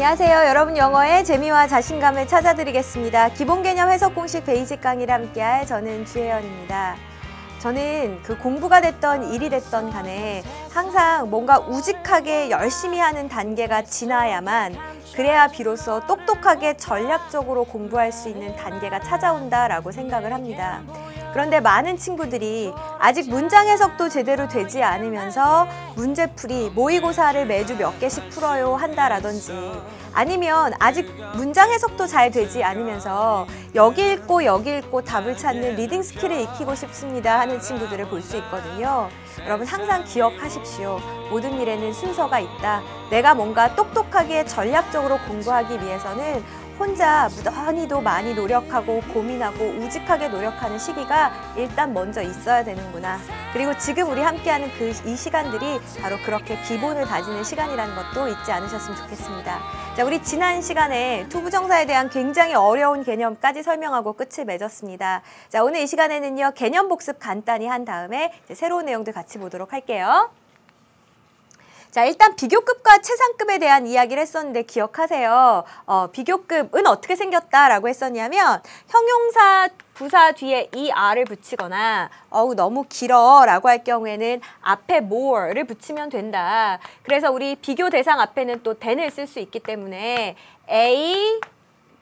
안녕하세요. 여러분 영어의 재미와 자신감을 찾아드리겠습니다. 기본개념 해석 공식 베이직 강의를 함께할 저는 주혜연입니다. 저는 그 공부가 됐던 일이 됐던 간에 항상 뭔가 우직하게 열심히 하는 단계가 지나야만 그래야 비로소 똑똑하게 전략적으로 공부할 수 있는 단계가 찾아온다라고 생각을 합니다. 그런데 많은 친구들이 아직 문장 해석도 제대로 되지 않으면서 문제풀이, 모의고사를 매주 몇 개씩 풀어요 한다라든지 아니면 아직 문장 해석도 잘 되지 않으면서 여기 읽고 답을 찾는 리딩 스킬을 익히고 싶습니다 하는 친구들을 볼 수 있거든요. 여러분 항상 기억하십시오. 모든 일에는 순서가 있다. 내가 뭔가 똑똑하게 전략적으로 공부하기 위해서는 혼자 무던히도 많이 노력하고 고민하고 우직하게 노력하는 시기가 일단 먼저 있어야 되는구나. 그리고 지금 우리 함께하는 이 시간들이 바로 그렇게 기본을 다지는 시간이라는 것도 잊지 않으셨으면 좋겠습니다. 자, 우리 지난 시간에 투부정사에 대한 굉장히 어려운 개념까지 설명하고 끝을 맺었습니다. 자, 오늘 이 시간에는요, 개념 복습 간단히 한 다음에 이제 새로운 내용들 같이 보도록 할게요. 자, 일단 비교급과 최상급에 대한 이야기를 했었는데 기억하세요. 비교급은 어떻게 생겼다라고 했었냐면 형용사 부사 뒤에 er를 붙이거나 너무 길어 라고 할 경우에는 앞에 more를 붙이면 된다. 그래서 우리 비교 대상 앞에는 또 than을 쓸 수 있기 때문에 A,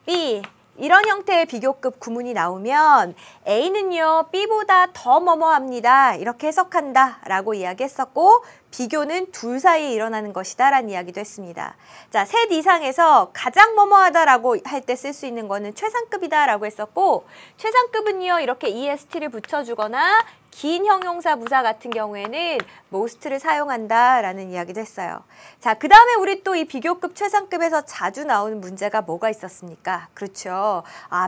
B 이런 형태의 비교급 구문이 나오면 A는요, B보다 더 뭐뭐합니다. 이렇게 해석한다 라고 이야기했었고 비교는 둘 사이에 일어나는 것이다 라는 이야기도 했습니다. 자, 셋 이상에서 가장 뭐뭐하다 라고 할 때 쓸 수 있는 거는 최상급이다 라고 했었고 최상급은요, 이렇게 EST를 붙여주거나 긴 형용사 부사 같은 경우에는 most를 사용한다 라는 이야기도 했어요. 자, 그 다음에 우리 또 이 비교급 최상급에서 자주 나오는 문제가 뭐가 있었습니까? 그렇죠.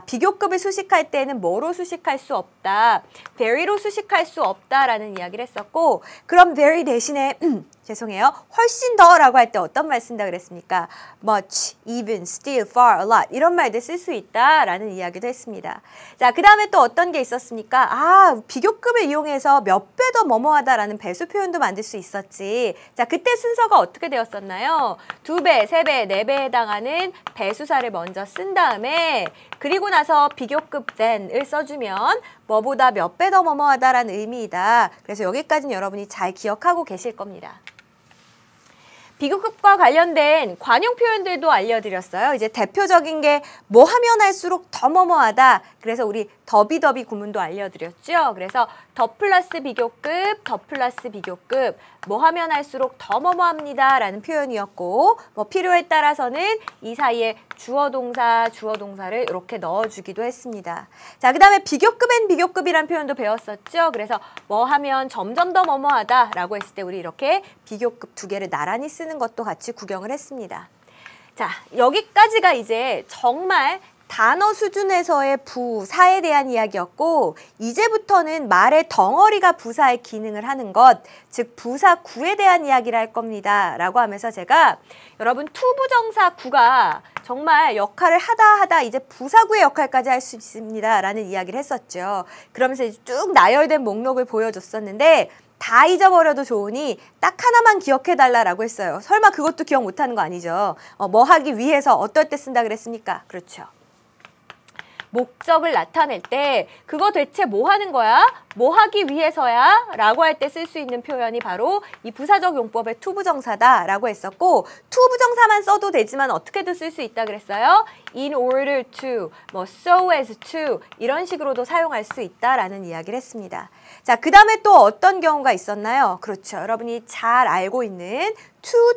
비교급을 수식할 때는 뭐로 수식할 수 없다. very로 수식할 수 없다 라는 이야기를 했었고 그럼 very 대신에 죄송해요. 훨씬 더 라고 할 때 어떤 말 쓴다 그랬습니까? much, even, still, far, a lot 이런 말들 쓸 수 있다 라는 이야기도 했습니다. 자, 그 다음에 또 어떤 게 있었습니까? 비교급을 이용해서 몇 배 더 뭐뭐하다 라는 배수 표현도 만들 수 있었지. 자, 그때 순서가 어떻게 되었었나요? 2배, 3배, 4배에 해당하는 배수사를 먼저 쓴 다음에 그리고 나서 비교급 than을 써주면 뭐보다 몇 배 더 뭐뭐하다 라는 의미이다. 그래서 여기까지는 여러분이 잘 기억하고 계실 겁니다. 비교급과 관련된 관용 표현들도 알려드렸어요. 이제 대표적인 게 뭐 하면 할수록 더 뭐뭐하다. 그래서 우리 더비더비 구문도 알려드렸죠. 그래서 더 플러스 비교급, 더 플러스 비교급, 뭐 하면 할수록 더 뭐뭐합니다 라는 표현이었고 뭐 필요에 따라서는 이 사이에 주어 동사를 이렇게 넣어주기도 했습니다. 자, 그 다음에 비교급 앤 비교급이란 표현도 배웠었죠. 그래서 뭐 하면 점점 더 뭐뭐하다 라고 했을 때 우리 이렇게 비교급 두 개를 나란히 쓰는 것도 같이 구경을 했습니다. 자, 여기까지가 이제 정말 단어 수준에서의 부사에 대한 이야기였고 이제부터는 말의 덩어리가 부사의 기능을 하는 것, 즉 부사구에 대한 이야기를 할 겁니다. 라고 하면서 제가 여러분 투부정사 구가 정말 역할을 하다 이제 부사구의 역할까지 할 수 있습니다. 라는 이야기를 했었죠. 그러면서 이제 쭉 나열된 목록을 보여줬었는데 다 잊어버려도 좋으니 딱 하나만 기억해달라고 했어요. 설마 그것도 기억 못하는 거 아니죠? 뭐 하기 위해서 어떨 때 쓴다 그랬습니까? 그렇죠. 목적을 나타낼 때 그거 대체 뭐 하는 거야? 뭐 하기 위해서야? 라고 할 때 쓸 수 있는 표현이 바로 이 부사적 용법의 투부정사다 라고 했었고 투부정사만 써도 되지만 어떻게도 쓸 수 있다 그랬어요? in order to, 뭐 so as to 이런 식으로도 사용할 수 있다라는 이야기를 했습니다. 자, 그 다음에 또 어떤 경우가 있었나요? 그렇죠. 여러분이 잘 알고 있는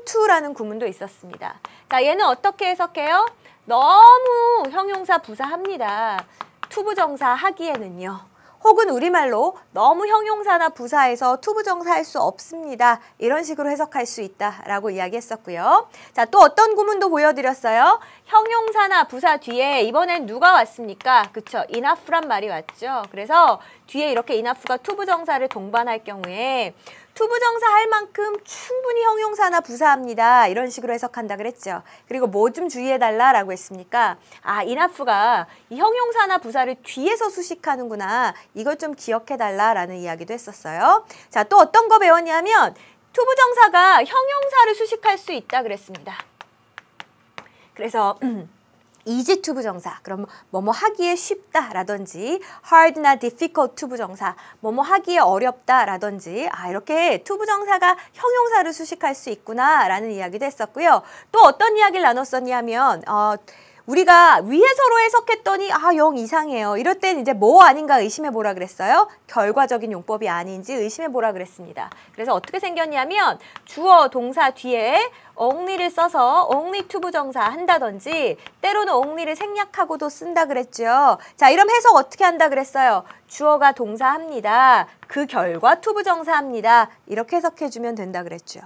to라는 구문도 있었습니다. 자, 얘는 어떻게 해석해요? 너무 형용사 부사합니다. 투부정사 하기에는요. 혹은 우리말로 너무 형용사나 부사에서 투부정사 할 수 없습니다. 이런 식으로 해석할 수 있다라고 이야기했었고요. 자, 또 어떤 구문도 보여드렸어요? 형용사나 부사 뒤에 이번엔 누가 왔습니까? 그쵸? enough란 말이 왔죠. 그래서 뒤에 이렇게 enough가 투부정사를 동반할 경우에 투부정사 할 만큼 충분히 형용사나 부사합니다. 이런 식으로 해석한다 그랬죠. 그리고 뭐 좀 주의해달라라고 했습니까? enough가 이 형용사나 부사를 뒤에서 수식하는구나. 이걸 좀 기억해달라라는 이야기도 했었어요. 자, 또 어떤 거 배웠냐면 투부정사가 형용사를 수식할 수 있다 그랬습니다. 그래서 easy to 부정사, 그럼 뭐뭐 하기에 쉽다라든지 hard나 difficult to 부정사, 뭐뭐 하기에 어렵다라든지 이렇게 to 부정사가 형용사를 수식할 수 있구나라는 이야기도 했었고요. 또 어떤 이야기를 나눴었냐면 우리가 위에서로 해석했더니 0 이상해요. 이럴 땐 이제 뭐 아닌가 의심해 보라 그랬어요. 결과적인 용법이 아닌지 의심해 보라 그랬습니다. 그래서 어떻게 생겼냐면 주어 동사 뒤에 only를 써서 only to 부정사 한다든지 때로는 only를 생략하고도 쓴다 그랬죠. 자, 이런 해석 어떻게 한다 그랬어요. 주어가 동사합니다. 그 결과 to 부정사합니다. 이렇게 해석해주면 된다 그랬죠.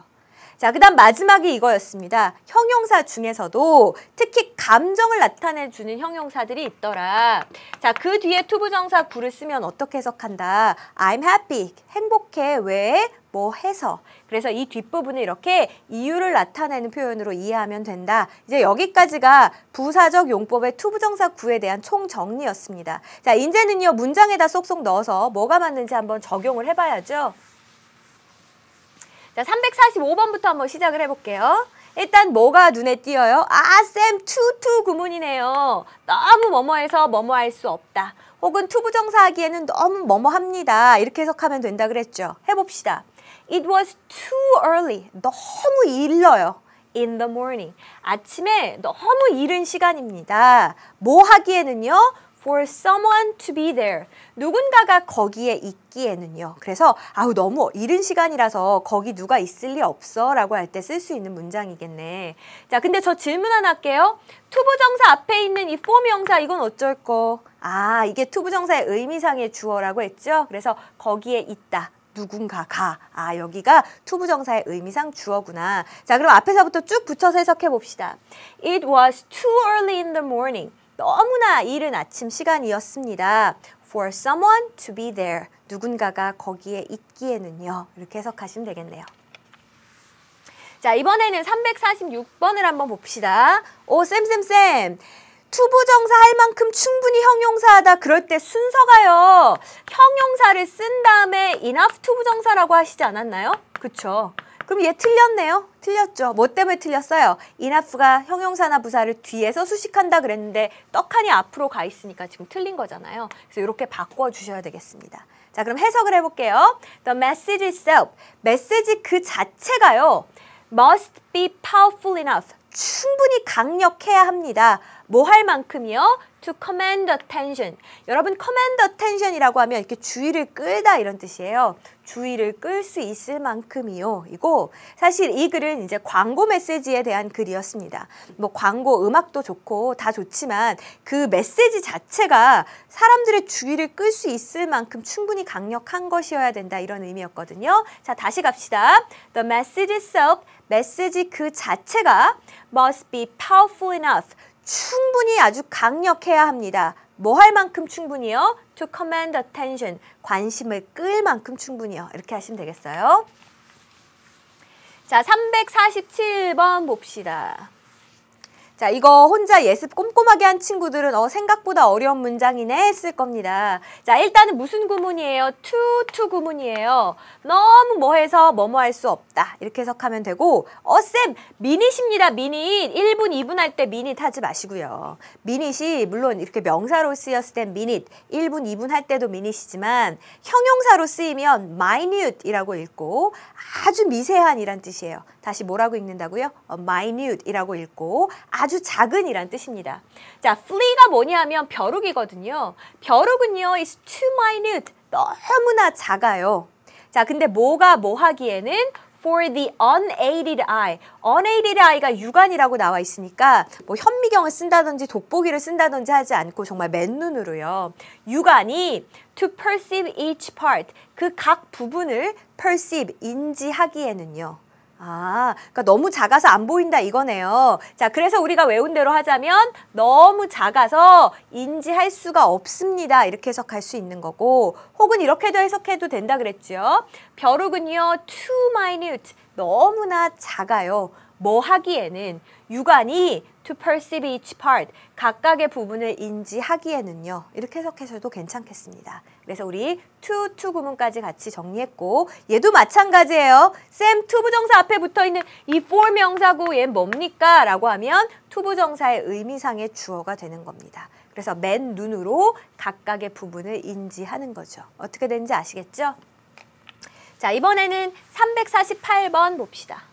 자, 그 다음 마지막이 이거였습니다. 형용사 중에서도 특히 감정을 나타내주는 형용사들이 있더라. 자, 그 뒤에 to 부정사 구를 쓰면 어떻게 해석한다? I'm happy, 행복해. 왜? 뭐 해서. 그래서 이 뒷부분을 이렇게 이유를 나타내는 표현으로 이해하면 된다. 이제 여기까지가 부사적 용법의 to 부정사 구에 대한 총정리였습니다. 자, 이제는요, 문장에다 쏙쏙 넣어서 뭐가 맞는지 한번 적용을 해봐야죠. 자, 345번부터 한번 시작을 해볼게요. 일단 뭐가 눈에 띄어요? 쌤, to 구문이네요. 너무 뭐뭐해서 뭐뭐할 수 없다. 혹은 to 부정사 하기에는 너무 뭐뭐합니다. 이렇게 해석하면 된다 그랬죠. 해봅시다. It was too early. 너무 일러요. In the morning. 아침에 너무 이른 시간입니다. 뭐 하기에는요? For someone to be there. 누군가가 거기에 있기에는요. 그래서 너무 이른 시간이라서 거기 누가 있을 리 없어 라고 할 때 쓸 수 있는 문장이겠네. 자, 근데 저 질문 하나 할게요. to 부정사 앞에 있는 이 for 명사 이건 어쩔 거? 이게 to 부정사의 의미상의 주어라고 했죠. 그래서 거기에 있다. 누군가가. 여기가 to 부정사의 의미상 주어구나. 자, 그럼 앞에서부터 쭉 붙여서 해석해 봅시다. It was too early in the morning. 너무나 이른 아침 시간이었습니다. For someone to be there. 누군가가 거기에 있기에는요. 이렇게 해석하시면 되겠네요. 자, 이번에는 346번을 한번 봅시다. 쌤. to 부정사 할 만큼 충분히 형용사하다. 그럴 때 순서가요. 형용사를 쓴 다음에 enough to 부정사라고 하시지 않았나요? 그쵸? 그럼 얘 틀렸네요. 틀렸죠. 뭐 때문에 틀렸어요? enough가 형용사나 부사를 뒤에서 수식한다 그랬는데 떡하니 앞으로 가 있으니까 지금 틀린 거잖아요. 그래서 이렇게 바꿔주셔야 되겠습니다. 자, 그럼 해석을 해볼게요. The message itself. 메시지 그 자체가요. must be powerful enough. 충분히 강력해야 합니다. 뭐 할 만큼이요? To command attention. 여러분, command attention이라고 하면 이렇게 주의를 끌다 이런 뜻이에요. 주의를 끌 수 있을 만큼이요. 이고 사실 이 글은 이제 광고 메시지에 대한 글이었습니다. 뭐 광고 음악도 좋고 다 좋지만 그 메시지 자체가 사람들의 주의를 끌 수 있을 만큼 충분히 강력한 것이어야 된다 이런 의미였거든요. 자, 다시 갑시다. The message itself. 메시지 그 자체가 must be powerful enough. 충분히 아주 강력해야 합니다. 뭐 할 만큼 충분히요? To command attention. 관심을 끌 만큼 충분히요. 이렇게 하시면 되겠어요. 자, 347번 봅시다. 자, 이거 혼자 예습 꼼꼼하게 한 친구들은 생각보다 어려운 문장이네 했을 겁니다. 자, 일단은 무슨 구문이에요? to 구문이에요. 너무 뭐해서 뭐뭐 할 수 없다. 이렇게 해석하면 되고 쌤, 미닛입니다. 미닛. 1분, 2분 할 때 미닛 하지 마시고요. 미닛이 물론 이렇게 명사로 쓰였을 땐 미닛, 1분, 2분 할 때도 미닛이지만 형용사로 쓰이면 minute이라고 읽고 아주 미세한이란 뜻이에요. 다시 뭐라고 읽는다고요? minute이라고 읽고 아주 작은이란 뜻입니다. 자, flea가 뭐냐면 벼룩이거든요. 벼룩은요, is too minute. 너무나 작아요. 자, 근데 뭐가 뭐 하기에는 for the unaided eye. unaided eye가 육안이라고 나와 있으니까 뭐 현미경을 쓴다든지 돋보기를 쓴다든지 하지 않고 정말 맨눈으로요. 육안이 to perceive each part. 그 각 부분을 perceive, 인지하기에는요. 그러니까 너무 작아서 안 보인다 이거네요. 자, 그래서 우리가 외운 대로 하자면 너무 작아서 인지할 수가 없습니다. 이렇게 해석할 수 있는 거고 혹은 이렇게도 해석해도 된다 그랬죠. 벼룩은요, too minute. 너무나 작아요. 뭐 하기에는 육안이 to perceive each part. 각각의 부분을 인지하기에는요. 이렇게 해석하셔도 괜찮겠습니다. 그래서 우리 to 구문까지 같이 정리했고 얘도 마찬가지예요. 쌤, 투부정사 앞에 붙어있는 이 for 명사고 얘 뭡니까? 라고 하면 투부정사의 의미상의 주어가 되는 겁니다. 그래서 맨 눈으로 각각의 부분을 인지하는 거죠. 어떻게 되는지 아시겠죠? 자, 이번에는 348번 봅시다.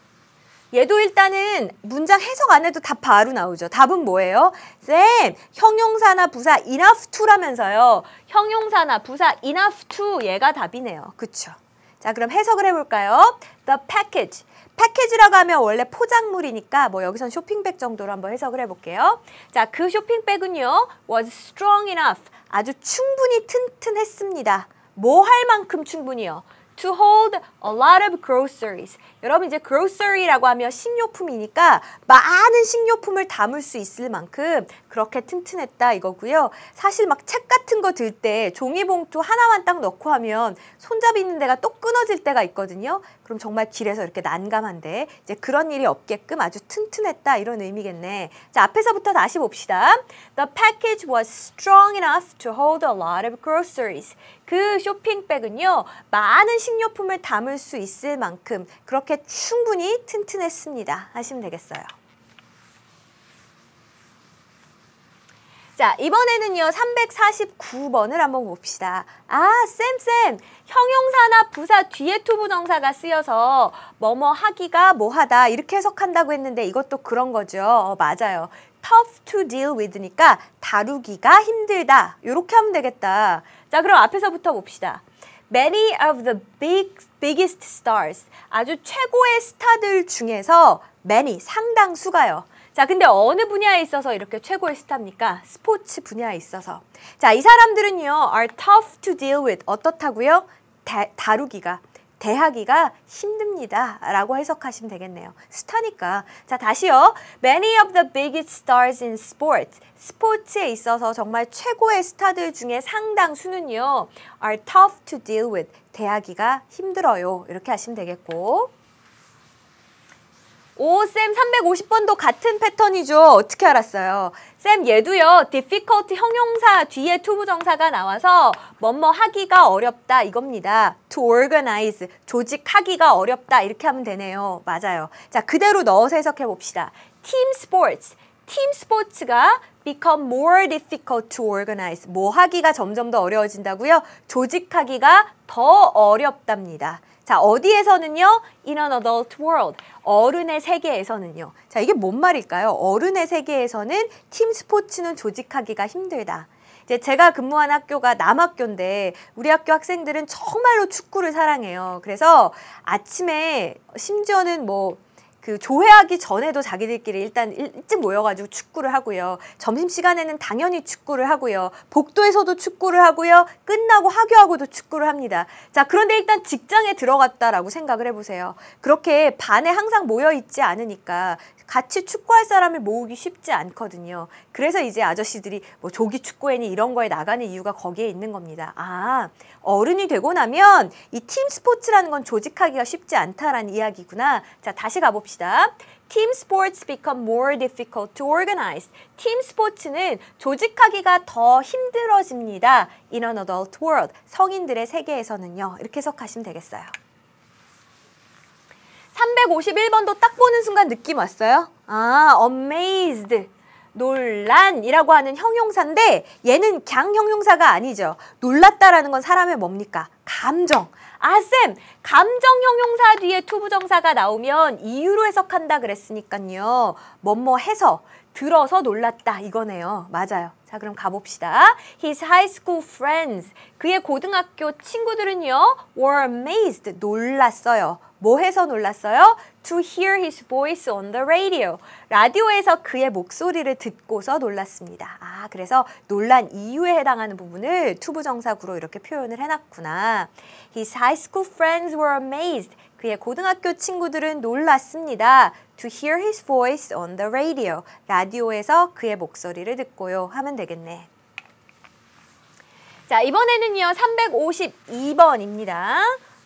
얘도 일단은 문장 해석 안 해도 답 바로 나오죠. 답은 뭐예요? 쌤, 형용사나 부사 enough to라면서요. 형용사나 부사 enough to 얘가 답이네요. 그쵸? 자, 그럼 해석을 해볼까요? The package. 패키지라고 하면 원래 포장물이니까 뭐 여기선 쇼핑백 정도로 한번 해석을 해볼게요. 자, 그 쇼핑백은요. was strong enough. 아주 충분히 튼튼했습니다. 뭐 할 만큼 충분히요. To hold a lot of groceries. 여러분 이제 grocery라고 하면 식료품이니까 많은 식료품을 담을 수 있을 만큼 그렇게 튼튼했다 이거고요. 사실 막 책 같은 거 들 때 종이봉투 하나만 딱 넣고 하면 손잡이 있는 데가 또 끊어질 때가 있거든요. 그럼 정말 길에서 이렇게 난감한데 이제 그런 일이 없게끔 아주 튼튼했다 이런 의미겠네. 자, 앞에서부터 다시 봅시다. The package was strong enough to hold a lot of groceries. 그 쇼핑백은요. 많은 식료품을 담을 수 있을 만큼 그렇게 충분히 튼튼했습니다. 하시면 되겠어요. 자, 이번에는요. 349번을 한번 봅시다. 아, 쌤. 형용사나 부사 뒤에 투부정사가 쓰여서 뭐뭐 하기가 뭐하다 이렇게 해석한다고 했는데 이것도 그런 거죠. 맞아요. tough to deal with니까 다루기가 힘들다. 이렇게 하면 되겠다. 자, 그럼 앞에서부터 봅시다. Many of the biggest stars. 아주 최고의 스타들 중에서 many, 상당수가요. 자, 근데 어느 분야에 있어서 이렇게 최고의 스타입니까? 스포츠 분야에 있어서. 자, 이 사람들은요, are tough to deal with. 어떻다고요? 다루기가, 대하기가 힘듭니다. 라고 해석하시면 되겠네요. 스타니까. 자, 다시요. Many of the biggest stars in sports. 스포츠에 있어서 정말 최고의 스타들 중에 상당수는요, are tough to deal with. 대하기가 힘들어요. 이렇게 하시면 되겠고. 오, 쌤 350번도 같은 패턴이죠. 어떻게 알았어요? 쌤 얘도요. difficult 형용사 뒤에 투부정사가 나와서 뭐뭐 하기가 어렵다 이겁니다. to organize, 조직하기가 어렵다 이렇게 하면 되네요. 맞아요. 자, 그대로 넣어서 해석해 봅시다. team sports, 팀 스포츠가 become more difficult to organize. 뭐 하기가 점점 더 어려워진다고요? 조직하기가 더 어렵답니다. 자, 어디에서는요? In an adult world. 어른의 세계에서는요. 자, 이게 뭔 말일까요? 어른의 세계에서는 팀 스포츠는 조직하기가 힘들다. 이제 제가 근무한 학교가 남학교인데 우리 학교 학생들은 정말로 축구를 사랑해요. 그래서 아침에 심지어는 뭐 그 조회하기 전에도 자기들끼리 일단 일찍 모여가지고 축구를 하고요. 점심시간에는 당연히 축구를 하고요. 복도에서도 축구를 하고요. 끝나고 하교하고도 축구를 합니다. 자, 그런데 일단 직장에 들어갔다라고 생각을 해보세요. 그렇게 반에 항상 모여있지 않으니까 같이 축구할 사람을 모으기 쉽지 않거든요. 그래서 이제 아저씨들이 뭐 조기 축구회니 이런 거에 나가는 이유가 거기에 있는 겁니다. 아, 어른이 되고 나면 이 팀 스포츠라는 건 조직하기가 쉽지 않다라는 이야기구나. 자, 다시 가봅시다. Team sports become more difficult to organize. 팀 스포츠는 조직하기가 더 힘들어집니다. In an adult world. 성인들의 세계에서는요. 이렇게 해석하시면 되겠어요. 351번도 딱 보는 순간 느낌 왔어요? 아, amazed. 놀란이라고 하는 형용사인데 얘는 강 형용사가 아니죠. 놀랐다라는 건 사람의 뭡니까? 감정. 아, 쌤! 감정 형용사 뒤에 투부정사가 나오면 이유로 해석한다 그랬으니까요. 뭐뭐 해서, 들어서 놀랐다 이거네요. 맞아요. 자, 그럼 가봅시다. His high school friends. 그의 고등학교 친구들은요. were amazed. 놀랐어요. 뭐 해서 놀랐어요? To hear his voice on the radio. 라디오에서 그의 목소리를 듣고서 놀랐습니다. 아, 그래서 놀란 이유에 해당하는 부분을 투부정사구로 이렇게 표현을 해놨구나. His high school friends were amazed. 그의 고등학교 친구들은 놀랐습니다. To hear his voice on the radio. 라디오에서 그의 목소리를 듣고요. 하면 되겠네. 자, 이번에는요. 352번입니다.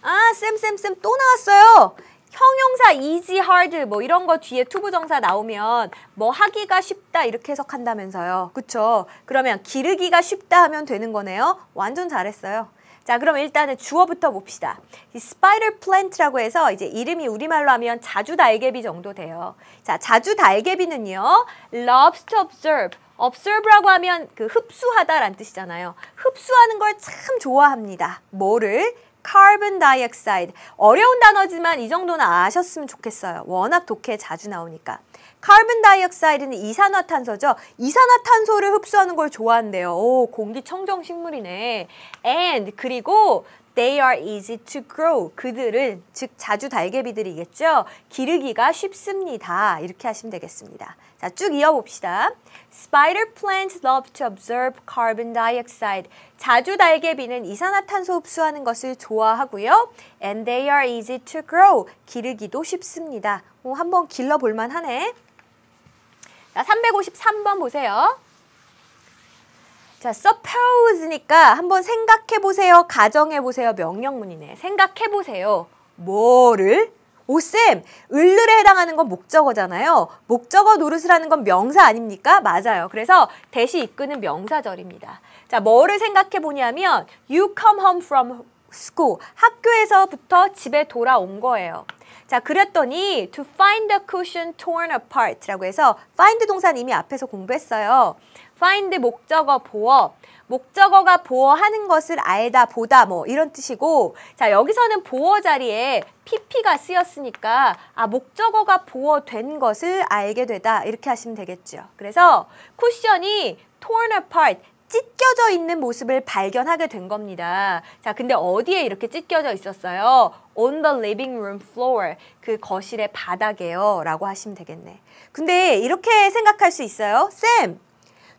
아, 쌤 또 나왔어요. 형용사 easy, hard 뭐 이런 거 뒤에 투부정사 나오면 뭐 하기가 쉽다 이렇게 해석한다면서요. 그쵸? 그러면 기르기가 쉽다 하면 되는 거네요. 완전 잘했어요. 자, 그럼 일단은 주어부터 봅시다. 이 spider plant라고 해서 이제 이름이 우리말로 하면 자주 달개비 정도 돼요. 자, 자주 달개비는요. loves to observe. observe라고 하면 그 흡수하다라는 뜻이잖아요. 흡수하는 걸 참 좋아합니다. 뭐를? carbon dioxide. 어려운 단어지만 이 정도는 아셨으면 좋겠어요. 워낙 독해 자주 나오니까. carbon dioxide는 이산화탄소죠. 이산화탄소를 흡수하는 걸 좋아한대요. 오, 공기청정 식물이네. and 그리고 they are easy to grow. 그들은 즉 자주 달개비들이겠죠. 기르기가 쉽습니다. 이렇게 하시면 되겠습니다. 자, 쭉 이어봅시다. Spider plants love to observe carbon dioxide. 자주 달개비는 이산화탄소 흡수하는 것을 좋아하고요. And they are easy to grow. 기르기도 쉽습니다. 한번 길러볼만 하네. 자, 353번 보세요. 자, suppose니까 한번 생각해보세요. 가정해보세요. 명령문이네. 생각해보세요. 뭐를? 오, 쌤, 을르에 해당하는 건 목적어잖아요. 목적어 노릇을 하는 건 명사 아닙니까? 맞아요. 그래서 대시 이끄는 명사절입니다. 자, 뭐를 생각해 보냐면 you come home from school. 학교에서부터 집에 돌아온 거예요. 자, 그랬더니 to find the cushion torn apart라고 해서 find 동사는 이미 앞에서 공부했어요. find 목적어 보어. 목적어가 보어하는 것을 알다, 보다 뭐 이런 뜻이고 자, 여기서는 보어 자리에 pp가 쓰였으니까 목적어가 보어된 것을 알게 되다 이렇게 하시면 되겠죠. 그래서 쿠션이 torn apart, 찢겨져 있는 모습을 발견하게 된 겁니다. 자, 근데 어디에 이렇게 찢겨져 있었어요? On the living room floor, 그 거실의 바닥에요 라고 하시면 되겠네. 근데 이렇게 생각할 수 있어요. 쌤!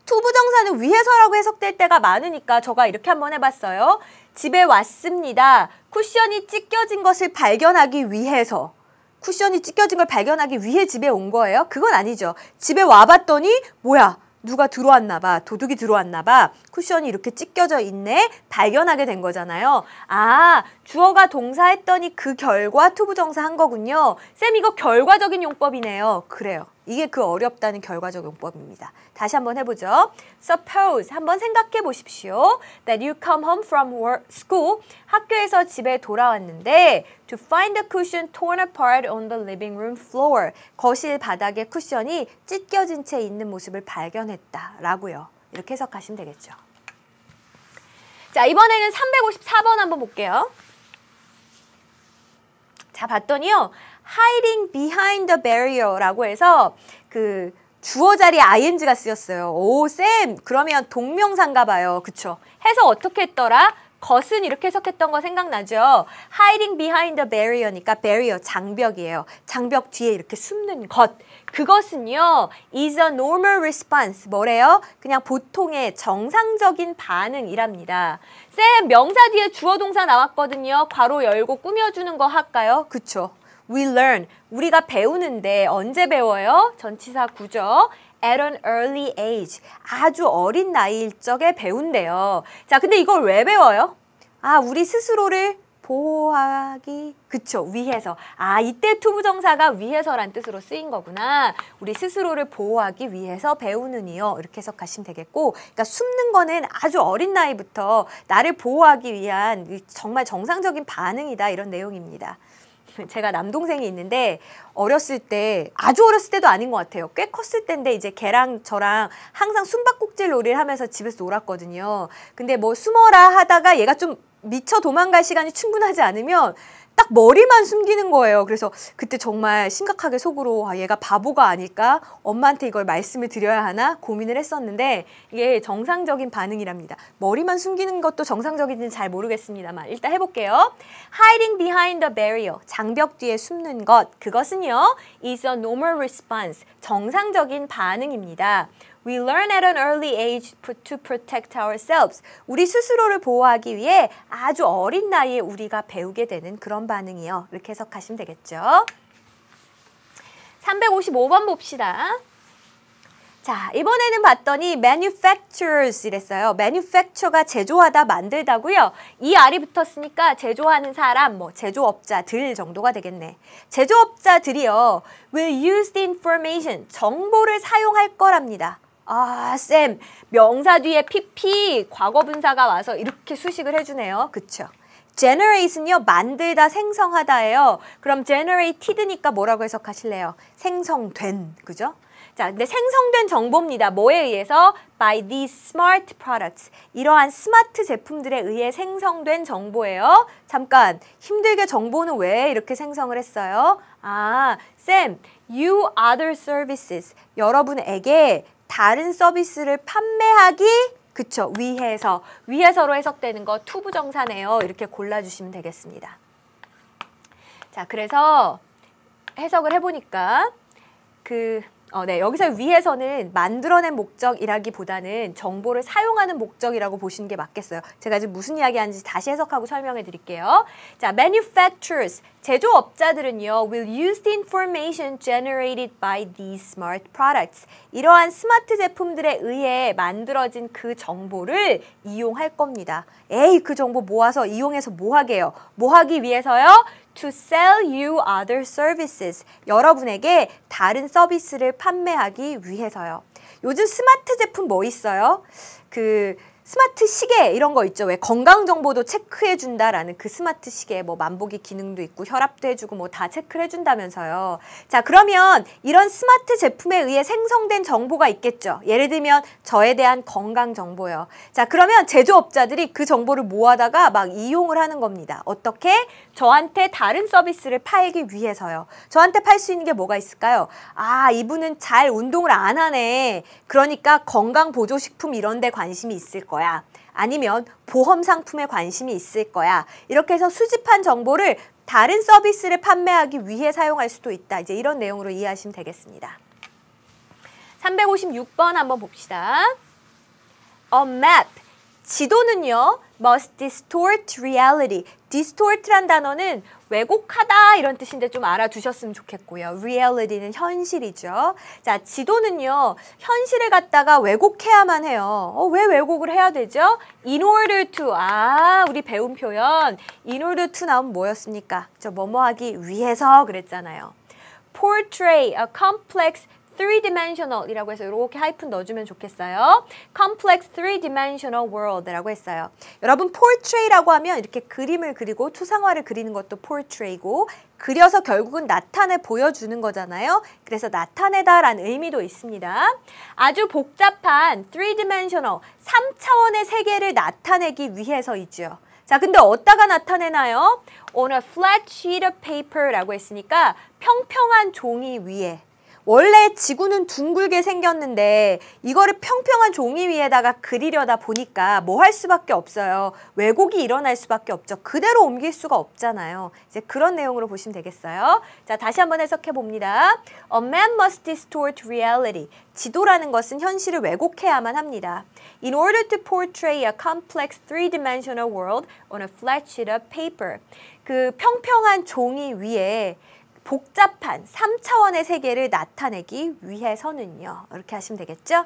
투부정사는 위해서라고 해석될 때가 많으니까 저가 이렇게 한번 해봤어요. 집에 왔습니다. 쿠션이 찢겨진 것을 발견하기 위해서. 쿠션이 찢겨진 걸 발견하기 위해 집에 온 거예요? 그건 아니죠. 집에 와봤더니 뭐야? 누가 들어왔나 봐. 도둑이 들어왔나 봐. 쿠션이 이렇게 찢겨져 있네. 발견하게 된 거잖아요. 아, 주어가 동사했더니 그 결과 투부정사 한 거군요. 쌤, 이거 결과적인 용법이네요. 그래요. 이게 그 어렵다는 결과적 용법입니다. 다시 한번 해보죠. Suppose, 한번 생각해 보십시오. That you come home from school, 학교에서 집에 돌아왔는데 to find the cushion torn apart on the living room floor, 거실 바닥에 쿠션이 찢겨진 채 있는 모습을 발견했다라고요. 이렇게 해석하시면 되겠죠. 자, 이번에는 354번 한번 볼게요. 자, 봤더니요. hiding behind the barrier라고 해서 그 주어 자리에 ing가 쓰였어요. 오, 쌤! 그러면 동명사인가 봐요. 그쵸? 해서 어떻게 했더라? 것은 이렇게 해석했던 거 생각나죠? hiding behind the barrier니까 barrier, 장벽이에요. 장벽 뒤에 이렇게 숨는 것. 그것은요, is a normal response. 뭐래요? 그냥 보통의 정상적인 반응이랍니다. 쌤, 명사 뒤에 주어 동사 나왔거든요. 괄호 열고 꾸며주는 거 할까요? 그쵸? We learn. 우리가 배우는데 언제 배워요? 전치사 구조. At an early age. 아주 어린 나이일 적에 배운대요. 자, 근데 이걸 왜 배워요? 우리 스스로를 보호하기, 그쵸, 위해서. 이때 투부정사가 위해서란 뜻으로 쓰인 거구나. 우리 스스로를 보호하기 위해서 배우느니요. 이렇게 해석하시면 되겠고, 그러니까 숨는 거는 아주 어린 나이부터 나를 보호하기 위한 정말 정상적인 반응이다. 이런 내용입니다. 제가 남동생이 있는데 어렸을 때, 아주 어렸을 때도 아닌 것 같아요. 꽤 컸을 때인데 이제 걔랑 저랑 항상 숨바꼭질 놀이를 하면서 집에서 놀았거든요. 근데 뭐 숨어라 하다가 얘가 좀 미쳐 도망갈 시간이 충분하지 않으면 딱 머리만 숨기는 거예요. 그래서 그때 정말 심각하게 속으로 얘가 바보가 아닐까? 엄마한테 이걸 말씀을 드려야 하나? 고민을 했었는데 이게 정상적인 반응이랍니다. 머리만 숨기는 것도 정상적인지는 잘 모르겠습니다만 일단 해볼게요. Hiding behind the barrier, 장벽 뒤에 숨는 것, 그것은요 is a normal response, 정상적인 반응입니다. We learn at an early age to protect ourselves. 우리 스스로를 보호하기 위해 아주 어린 나이에 우리가 배우게 되는 그런 반응이요. 이렇게 해석하시면 되겠죠. 355번 봅시다. 자, 이번에는 봤더니 manufacturers 이랬어요. manufacture가 제조하다, 만들다고요. 이 R이 붙었으니까 제조하는 사람, 뭐 제조업자들 정도가 되겠네. 제조업자들이요. will use the information, 정보를 사용할 거랍니다. 아, 쌤, 명사 뒤에 PP, 과거분사가 와서 이렇게 수식을 해주네요. 그쵸? generate은요, 만들다, 생성하다예요. 그럼 generated니까 뭐라고 해석하실래요? 생성된, 그죠? 자, 근데 생성된 정보입니다. 뭐에 의해서? By these smart products. 이러한 스마트 제품들에 의해 생성된 정보예요. 잠깐, 힘들게 정보는 왜 이렇게 생성을 했어요? 아, 쌤, you other services. 여러분에게 다른 서비스를 판매하기, 그쵸, 위해서로 해석되는 거 투부정사네요. 이렇게 골라주시면 되겠습니다. 자, 그래서 해석을 해보니까 네, 여기서 위해서는 만들어낸 목적이라기보다는 정보를 사용하는 목적이라고 보시는 게 맞겠어요. 제가 지금 무슨 이야기 하는지 다시 해석하고 설명해 드릴게요. 자, manufacturers, 제조업자들은요, will use the information generated by these smart products. 이러한 스마트 제품들에 의해 만들어진 그 정보를 이용할 겁니다. 에이, 그 정보 모아서 이용해서 뭐 하게요? 뭐 하기 위해서요? To sell you other services. 여러분에게 다른 서비스를 판매하기 위해서요. 요즘 스마트 제품 뭐 있어요? 스마트 시계 이런 거 있죠. 왜 건강 정보도 체크해 준다라는 그 스마트 시계 뭐 만보기 기능도 있고 혈압도 해주고 뭐 다 체크를 해준다면서요. 자, 그러면 이런 스마트 제품에 의해 생성된 정보가 있겠죠. 예를 들면 저에 대한 건강 정보요. 자, 그러면 제조업자들이 그 정보를 모아다가 막 이용을 하는 겁니다. 어떻게? 저한테 다른 서비스를 팔기 위해서요. 저한테 팔 수 있는 게 뭐가 있을까요? 아, 이분은 잘 운동을 안 하네. 그러니까 건강보조식품 이런 데 관심이 있을 거야. 아니면 보험 상품에 관심이 있을 거야. 이렇게 해서 수집한 정보를 다른 서비스를 판매하기 위해 사용할 수도 있다. 이제 이런 내용으로 이해하시면 되겠습니다. 356번 한번 봅시다. A map. 지도는요, must distort reality. distort란 단어는 왜곡하다 이런 뜻인데 좀 알아두셨으면 좋겠고요. reality는 현실이죠. 자, 지도는요, 현실을 갖다가 왜곡해야만 해요. 왜 왜곡을 해야 되죠? in order to. 우리 배운 표현. in order to 나오면 뭐였습니까? 뭐뭐 하기 위해서 그랬잖아요. portray a complex three-dimensional 이라고 해서 이렇게 하이픈 넣어주면 좋겠어요. complex three-dimensional world라고 했어요. 여러분 portray라고 하면 이렇게 그림을 그리고 투상화를 그리는 것도 portray고 그려서 결국은 나타내 보여주는 거잖아요. 그래서 나타내다라는 의미도 있습니다. 아주 복잡한 three-dimensional 3차원의 세계를 나타내기 위해서이죠. 자, 근데 어디다가 나타내나요? On a flat sheet of paper라고 했으니까 평평한 종이 위에. 원래 지구는 둥글게 생겼는데 이거를 평평한 종이 위에다가 그리려다 보니까 뭐 할 수밖에 없어요. 왜곡이 일어날 수밖에 없죠. 그대로 옮길 수가 없잖아요. 이제 그런 내용으로 보시면 되겠어요. 자, 다시 한번 해석해 봅니다. A map must distort reality. 지도라는 것은 현실을 왜곡해야만 합니다. In order to portray a complex three-dimensional world on a flat sheet of paper. 그 평평한 종이 위에 복잡한 3차원의 세계를 나타내기 위해서는요. 이렇게 하시면 되겠죠?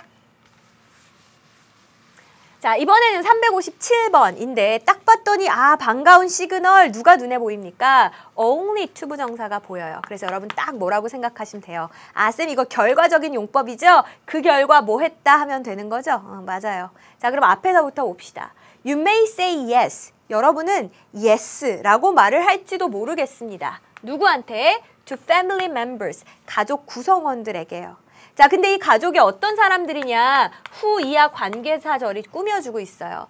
자, 이번에는 357번인데 딱 봤더니 반가운 시그널 누가 눈에 보입니까? only 투부정사가 보여요. 그래서 여러분 딱 뭐라고 생각하시면 돼요. 쌤 이거 결과적인 용법이죠? 그 결과 뭐 했다 하면 되는 거죠? 맞아요. 자, 그럼 앞에서부터 봅시다. You may say yes. 여러분은 yes라고 말을 할지도 모르겠습니다. 누구한테? To family members, 가족 구성원들에게요. 자, 근데 이 가족이 어떤 사람들이냐? who 이하 관계사절이 꾸며주고 있어요.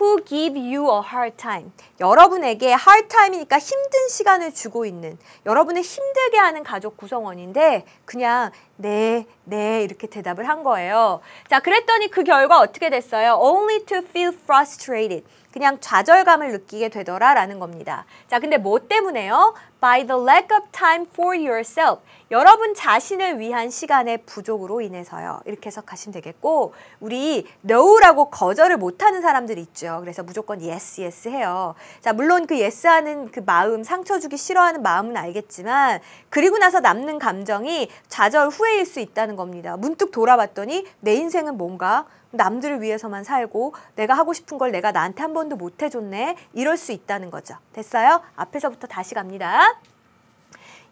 Who give you a hard time. 여러분에게 hard time이니까 힘든 시간을 주고 있는, 여러분을 힘들게 하는 가족 구성원인데 그냥 네 이렇게 대답을 한 거예요. 자, 그랬더니 그 결과 어떻게 됐어요? Only to feel frustrated. 그냥 좌절감을 느끼게 되더라라는 겁니다. 자, 근데 뭐 때문에요? By the lack of time for yourself. 여러분 자신을 위한 시간의 부족으로 인해서요. 이렇게 해석하시면 되겠고, 우리 no라고 거절을 못하는 사람들이 있죠. 그래서 무조건 yes, yes 해요. 자, 물론 그 yes 하는 그 마음, 상처 주기 싫어하는 마음은 알겠지만 그리고 나서 남는 감정이 좌절 후회일 수 있다는 겁니다. 문득 돌아봤더니 내 인생은 뭔가 남들을 위해서만 살고 내가 하고 싶은 걸 내가 나한테 한 번도 못 해줬네. 이럴 수 있다는 거죠. 됐어요? 앞에서부터 다시 갑니다.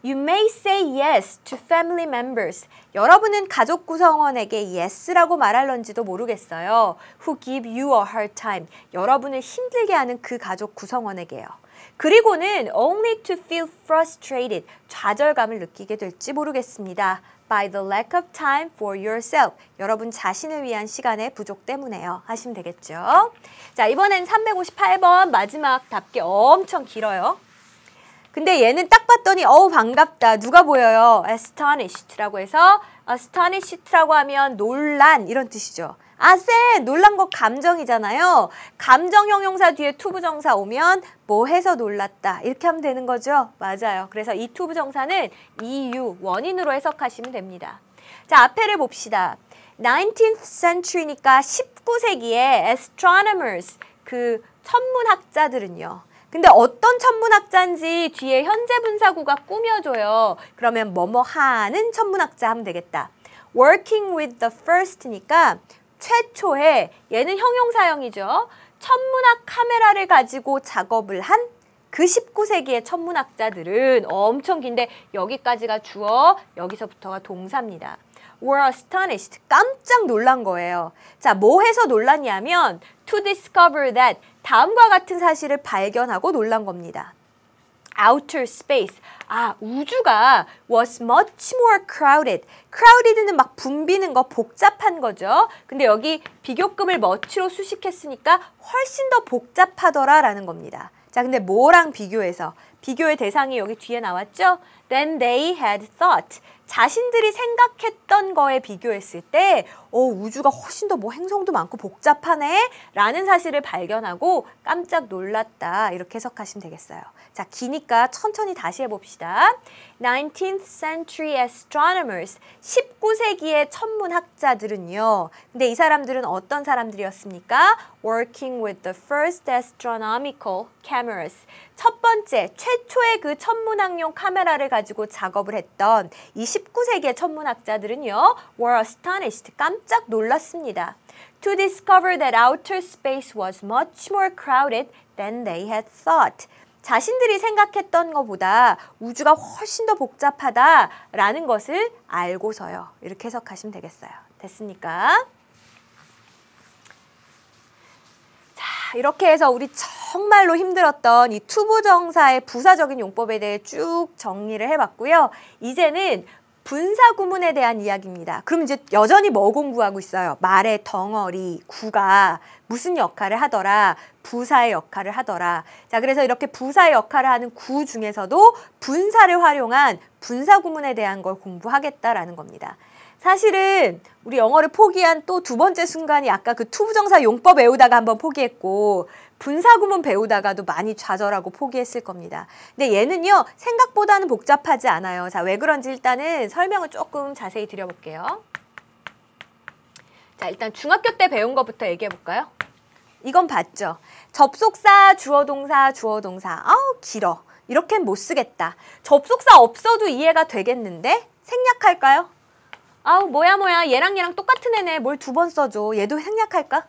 You may say yes to family members. 여러분은 가족 구성원에게 yes라고 말할런지도 모르겠어요. Who give you a hard time. 여러분을 힘들게 하는 그 가족 구성원에게요. 그리고는 only to feel frustrated. 좌절감을 느끼게 될지 모르겠습니다. By the lack of time for yourself. 여러분 자신을 위한 시간의 부족 때문에요. 하시면 되겠죠. 자, 이번엔 358번 마지막 답게 엄청 길어요. 근데 얘는 딱 봤더니 어우 반갑다. 누가 보여요? astonished라고 해서 astonished라고 하면 놀란 이런 뜻이죠. 아, 쌤! 놀란 거 감정이잖아요. 감정 형용사 뒤에 투부정사 오면 뭐 해서 놀랐다. 이렇게 하면 되는 거죠. 맞아요. 그래서 이 투부정사는 이유, 원인으로 해석하시면 됩니다. 자, 앞에를 봅시다. 19th century니까 19세기에 astronomers, 그 천문학자들은요. 근데 어떤 천문학자인지 뒤에 현재 분사구가 꾸며줘요. 그러면 뭐뭐 하는 천문학자 하면 되겠다. working with the first니까 최초에, 얘는 형용사형이죠. 천문학 카메라를 가지고 작업을 한 그 19세기의 천문학자들은 엄청 긴데 여기까지가 주어, 여기서부터가 동사입니다. were astonished, 깜짝 놀란 거예요. 자, 뭐 해서 놀랐냐면 to discover that, 다음과 같은 사실을 발견하고 놀란 겁니다. outer space, 아, 우주가 was much more crowded. crowded는 막 붐비는 거, 복잡한 거죠. 근데 여기 비교급을 much로 수식했으니까 훨씬 더 복잡하더라라는 겁니다. 자, 근데 뭐랑 비교해서? 비교의 대상이 여기 뒤에 나왔죠? Then they had thought. 자신들이 생각했던 거에 비교했을 때 우주가 훨씬 더 뭐 행성도 많고 복잡하네 라는 사실을 발견하고 깜짝 놀랐다. 이렇게 해석하시면 되겠어요. 자, 기니까 천천히 다시 해봅시다. 19th century astronomers, 19세기의 천문학자들은요. 근데 이 사람들은 어떤 사람들이었습니까? Working with the first astronomical cameras. 첫 번째, 최초의 그 천문학용 카메라를 가지고 작업을 했던 이 19세기의 천문학자들은요. were astonished, 깜짝 놀랐습니다. To discover that outer space was much more crowded than they had thought. 자신들이 생각했던 것보다 우주가 훨씬 더 복잡하다라는 것을 알고서요. 이렇게 해석하시면 되겠어요. 됐습니까? 자, 이렇게 해서 우리 정말로 힘들었던 이 투부정사의 부사적인 용법에 대해 쭉 정리를 해봤고요. 이제는 분사구문에 대한 이야기입니다. 그럼 이제 여전히 뭐 공부하고 있어요? 말의 덩어리, 구가 무슨 역할을 하더라, 부사의 역할을 하더라. 자, 그래서 이렇게 부사의 역할을 하는 구 중에서도 분사를 활용한 분사구문에 대한 걸 공부하겠다라는 겁니다. 사실은 우리 영어를 포기한 또 두 번째 순간이 아까 그 투부정사 용법 외우다가 한번 포기했고 분사구문 배우다가도 많이 좌절하고 포기했을 겁니다. 근데 얘는요, 생각보다는 복잡하지 않아요. 자, 왜 그런지 일단은 설명을 조금 자세히 드려볼게요. 자, 일단 중학교 때 배운 것부터 얘기해 볼까요? 이건 봤죠? 접속사, 주어동사, 주어동사. 아우, 길어. 이렇게는 못 쓰겠다. 접속사 없어도 이해가 되겠는데? 생략할까요? 아우, 뭐야, 얘랑 똑같은 애네. 뭘 두 번 써줘. 얘도 생략할까?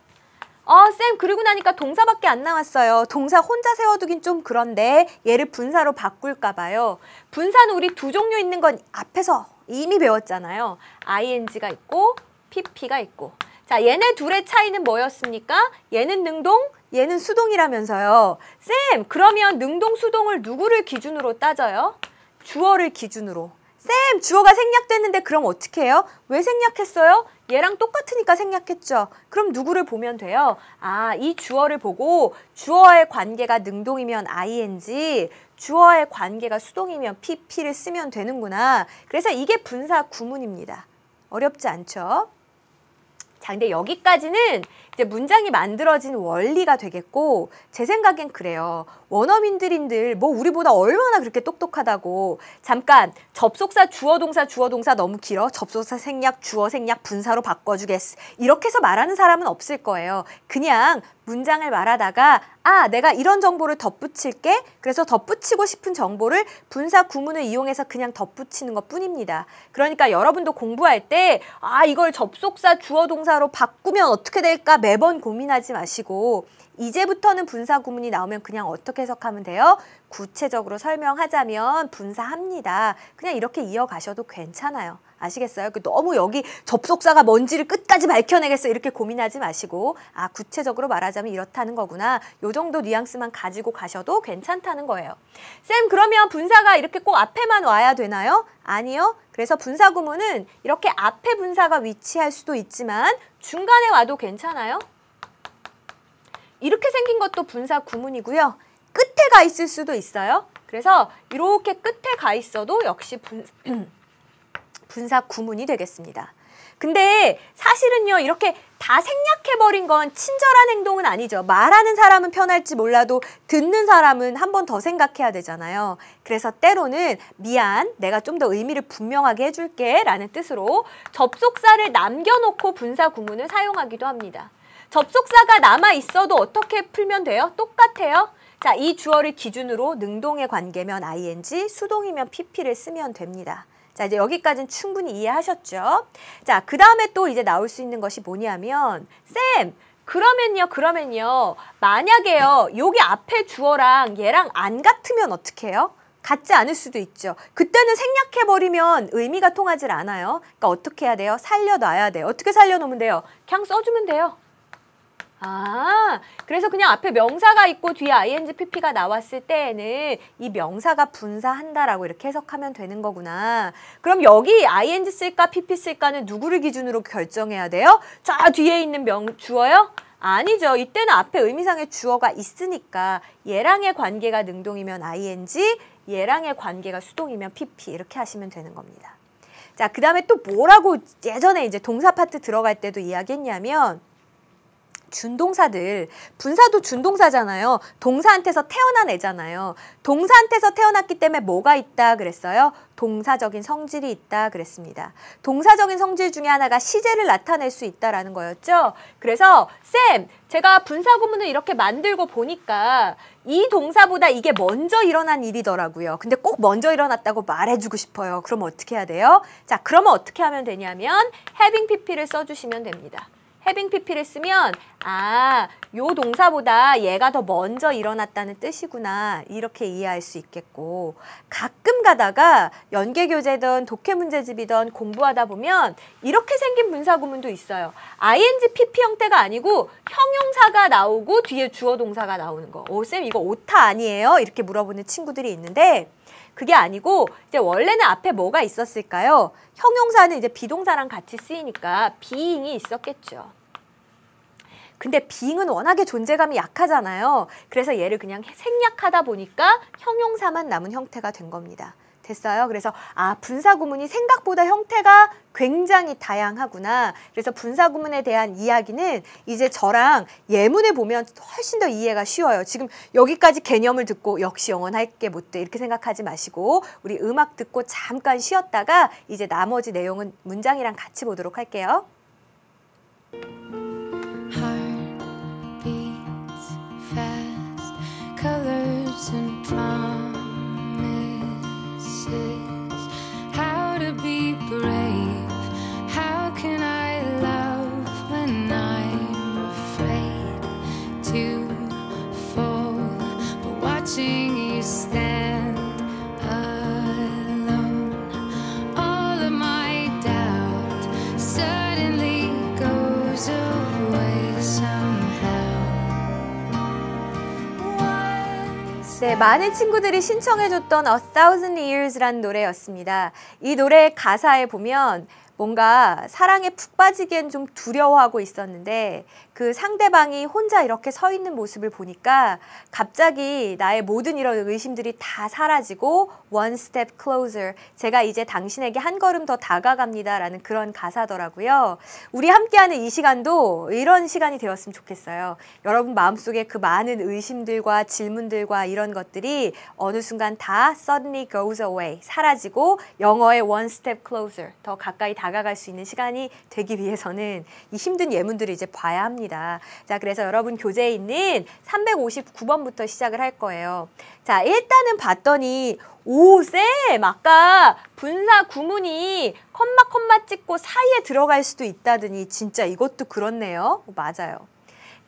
쌤, 그리고 나니까 동사밖에 안 나왔어요. 동사 혼자 세워두긴 좀 그런데 얘를 분사로 바꿀까 봐요. 분사는 우리 두 종류 있는 건 앞에서 이미 배웠잖아요. ing가 있고 pp가 있고. 자, 얘네 둘의 차이는 뭐였습니까? 얘는 능동, 얘는 수동이라면서요. 쌤, 그러면 능동, 수동을 누구를 기준으로 따져요? 주어를 기준으로. 쌤, 주어가 생략됐는데 그럼 어떻게 해요? 왜 생략했어요? 얘랑 똑같으니까 생략했죠. 그럼 누구를 보면 돼요? 아, 이 주어를 보고 주어의 관계가 능동이면 ing, 주어의 관계가 수동이면 pp를 쓰면 되는구나. 그래서 이게 분사 구문입니다. 어렵지 않죠? 자, 근데 여기까지는 이제 문장이 만들어진 원리가 되겠고 제 생각엔 그래요. 원어민들인들 뭐 우리보다 얼마나 그렇게 똑똑하다고 잠깐 접속사 주어 동사 너무 길어 접속사 생략 주어 생략 분사로 바꿔주겠어 이렇게 해서 말하는 사람은 없을 거예요. 그냥 문장을 말하다가 아 내가 이런 정보를 덧붙일게 그래서 덧붙이고 싶은 정보를 분사 구문을 이용해서 그냥 덧붙이는 것 뿐입니다. 그러니까 여러분도 공부할 때 아 이걸 접속사 주어 동사로 바꾸면 어떻게 될까 매번 고민하지 마시고 이제부터는 분사 구문이 나오면 그냥 어떻게 해석하면 돼요? 구체적으로 설명하자면 분사합니다. 그냥 이렇게 이어가셔도 괜찮아요. 아시겠어요? 너무 여기 접속사가 뭔지를 끝까지 밝혀내겠어 이렇게 고민하지 마시고 아 구체적으로 말하자면 이렇다는 거구나. 요 정도 뉘앙스만 가지고 가셔도 괜찮다는 거예요. 쌤 그러면 분사가 이렇게 꼭 앞에만 와야 되나요? 아니요. 그래서 분사 구문은 이렇게 앞에 분사가 위치할 수도 있지만 중간에 와도 괜찮아요. 이렇게 생긴 것도 분사 구문이고요. 끝에 가 있을 수도 있어요. 그래서 이렇게 끝에 가 있어도 역시 분사 구문이 되겠습니다. 근데 사실은요 이렇게 다 생략해버린 건 친절한 행동은 아니죠. 말하는 사람은 편할지 몰라도 듣는 사람은 한 번 더 생각해야 되잖아요. 그래서 때로는 미안 내가 좀 더 의미를 분명하게 해줄게 라는 뜻으로 접속사를 남겨놓고 분사 구문을 사용하기도 합니다. 접속사가 남아있어도 어떻게 풀면 돼요? 똑같아요. 자, 이 주어를 기준으로 능동의 관계면 ing, 수동이면 pp를 쓰면 됩니다. 자, 이제 여기까지는 충분히 이해하셨죠? 자, 그 다음에 또 이제 나올 수 있는 것이 뭐냐면 쌤, 그러면요. 만약에요. 여기 앞에 주어랑 얘랑 안 같으면 어떻게 해요? 같지 않을 수도 있죠. 그때는 생략해버리면 의미가 통하질 않아요. 그러니까 어떻게 해야 돼요? 살려놔야 돼요. 어떻게 살려놓으면 돼요? 그냥 써주면 돼요. 아, 그래서 그냥 앞에 명사가 있고 뒤에 ing, pp가 나왔을 때에는 이 명사가 분사한다라고 이렇게 해석하면 되는 거구나. 그럼 여기 ing 쓸까 pp 쓸까는 누구를 기준으로 결정해야 돼요? 저 뒤에 있는 주어요? 아니죠. 이때는 앞에 의미상의 주어가 있으니까 얘랑의 관계가 능동이면 ing, 얘랑의 관계가 수동이면 pp 이렇게 하시면 되는 겁니다. 자, 그 다음에 또 뭐라고 예전에 이제 동사 파트 들어갈 때도 이야기했냐면 준동사들, 분사도 준동사잖아요. 동사한테서 태어난 애잖아요. 동사한테서 태어났기 때문에 뭐가 있다 그랬어요? 동사적인 성질이 있다 그랬습니다. 동사적인 성질 중에 하나가 시제를 나타낼 수 있다라는 거였죠. 그래서 쌤, 제가 분사 구문을 이렇게 만들고 보니까 이 동사보다 이게 먼저 일어난 일이더라고요. 근데 꼭 먼저 일어났다고 말해주고 싶어요. 그럼 어떻게 해야 돼요? 자, 그러면 어떻게 하면 되냐면 having pp를 써주시면 됩니다. having pp를 쓰면 아, 요 동사보다 얘가 더 먼저 일어났다는 뜻이구나 이렇게 이해할 수 있겠고 가끔 가다가 연계교재든 독해문제집이든 공부하다 보면 이렇게 생긴 분사구문도 있어요. ing, pp 형태가 아니고 형용사가 나오고 뒤에 주어 동사가 나오는 거. 오, 쌤 이거 오타 아니에요? 이렇게 물어보는 친구들이 있는데 그게 아니고 이제 원래는 앞에 뭐가 있었을까요? 형용사는 이제 비동사랑 같이 쓰이니까 being이 있었겠죠. 근데 being은 워낙에 존재감이 약하잖아요. 그래서 얘를 그냥 생략하다 보니까 형용사만 남은 형태가 된 겁니다. 됐어요? 그래서 아, 분사구문이 생각보다 형태가 굉장히 다양하구나. 그래서 분사구문에 대한 이야기는 이제 저랑 예문을 보면 훨씬 더 이해가 쉬워요. 지금 여기까지 개념을 듣고 역시 영어는 할 게 못 돼 이렇게 생각하지 마시고 우리 음악 듣고 잠깐 쉬었다가 이제 나머지 내용은 문장이랑 같이 보도록 할게요. Colors and promises, how to be brave, how can I love when I'm afraid to fall, but watching you stand alone, all of my doubt suddenly goes away somehow. 네, 많은 친구들이 신청해줬던 A Thousand Years라는 노래였습니다. 이 노래 가사에 보면 뭔가 사랑에 푹 빠지기엔 좀 두려워하고 있었는데 그 상대방이 혼자 이렇게 서 있는 모습을 보니까 갑자기 나의 모든 이런 의심들이 다 사라지고 one step closer, 제가 이제 당신에게 한 걸음 더 다가갑니다 라는 그런 가사더라고요. 우리 함께하는 이 시간도 이런 시간이 되었으면 좋겠어요. 여러분 마음속에 그 많은 의심들과 질문들과 이런 것들이 어느 순간 다 suddenly goes away, 사라지고 영어의 one step closer, 더 가까이 다가갈 수 있는 시간이 되기 위해서는 이 힘든 예문들을 이제 봐야 합니다. 자, 그래서 여러분 교재에 있는 359번부터 시작을 할 거예요. 자, 일단은 봤더니 오, 쌤! 아까 분사 구문이 컴마 찍고 사이에 들어갈 수도 있다더니 진짜 이것도 그렇네요. 맞아요.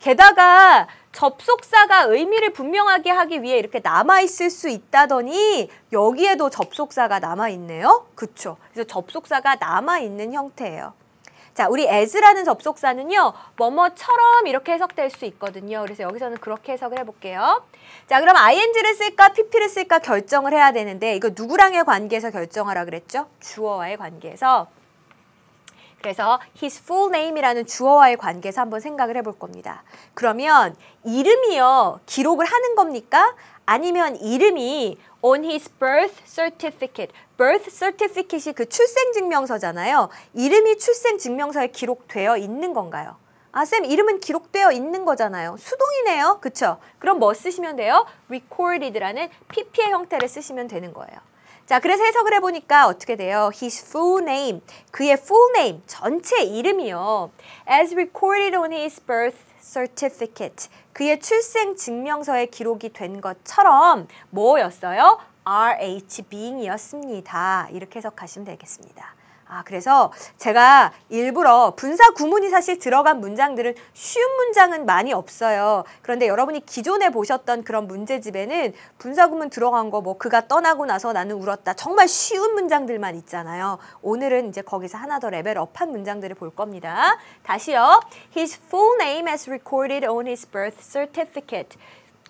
게다가 접속사가 의미를 분명하게 하기 위해 이렇게 남아있을 수 있다더니 여기에도 접속사가 남아있네요. 그쵸? 그래서 접속사가 남아있는 형태예요. 자, 우리 as라는 접속사는요, 뭐뭐처럼 이렇게 해석될 수 있거든요. 그래서 여기서는 그렇게 해석을 해볼게요. 자, 그럼 ing를 쓸까 pp를 쓸까 결정을 해야 되는데 이거 누구랑의 관계에서 결정하라 그랬죠? 주어와의 관계에서. 그래서 his full name이라는 주어와의 관계에서 한번 생각을 해볼 겁니다. 그러면 이름이요, 기록을 하는 겁니까? 아니면 이름이 on his birth certificate, birth certificate이 그 출생증명서잖아요. 이름이 출생증명서에 기록되어 있는 건가요? 아, 쌤, 이름은 기록되어 있는 거잖아요. 수동이네요. 그쵸? 그럼 뭐 쓰시면 돼요? recorded라는 pp의 형태를 쓰시면 되는 거예요. 자, 그래서 해석을 해보니까 어떻게 돼요? His full name, 그의 full name, 전체 이름이요. As recorded on his birth certificate, 그의 출생 증명서에 기록이 된 것처럼 뭐였어요? RH being이었습니다. 이렇게 해석하시면 되겠습니다. 아, 그래서 제가 일부러 분사 구문이 사실 들어간 문장들은 쉬운 문장은 많이 없어요. 그런데 여러분이 기존에 보셨던 그런 문제집에는 분사 구문 들어간 거 뭐 그가 떠나고 나서 나는 울었다. 정말 쉬운 문장들만 있잖아요. 오늘은 이제 거기서 하나 더 레벨업한 문장들을 볼 겁니다. 다시요. His full name as recorded on his birth certificate.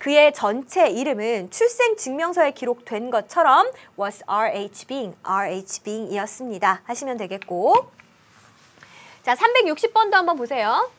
그의 전체 이름은 출생증명서에 기록된 것처럼 was RH being이었습니다. 하시면 되겠고. 자, 360번도 한번 보세요.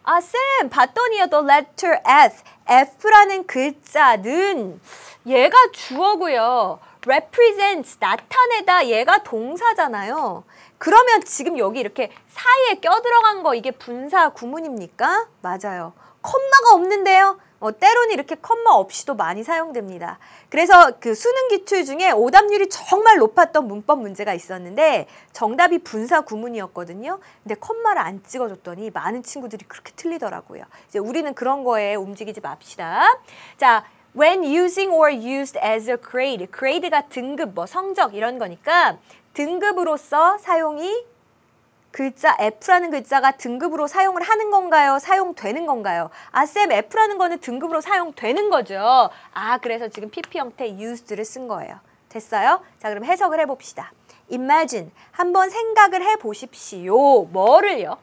아, 쌤, 봤더니요, the letter F, F라는 글자는 얘가 주어고요. represents, 나타내다, 얘가 동사잖아요. 그러면 지금 여기 이렇게 사이에 껴들어간 거 이게 분사 구문입니까? 맞아요. 컴마가 없는데요. 때로는 이렇게 컴마 없이도 많이 사용됩니다. 그래서 그 수능 기출 중에 오답률이 정말 높았던 문법 문제가 있었는데 정답이 분사 구문이었거든요. 근데 컴마를 안 찍어줬더니 많은 친구들이 그렇게 틀리더라고요. 이제 우리는 그런 거에 움직이지 맙시다. 자, when using or used as a grade. grade가 등급, 뭐 성적 이런 거니까 등급으로서 사용이 글자 F라는 글자가 등급으로 사용을 하는 건가요? 사용되는 건가요? 아, 쌤, F라는 거는 등급으로 사용되는 거죠. 아, 그래서 지금 PP 형태 used를 쓴 거예요. 됐어요? 자, 그럼 해석을 해봅시다. Imagine, 한번 생각을 해보십시오. 뭐를요?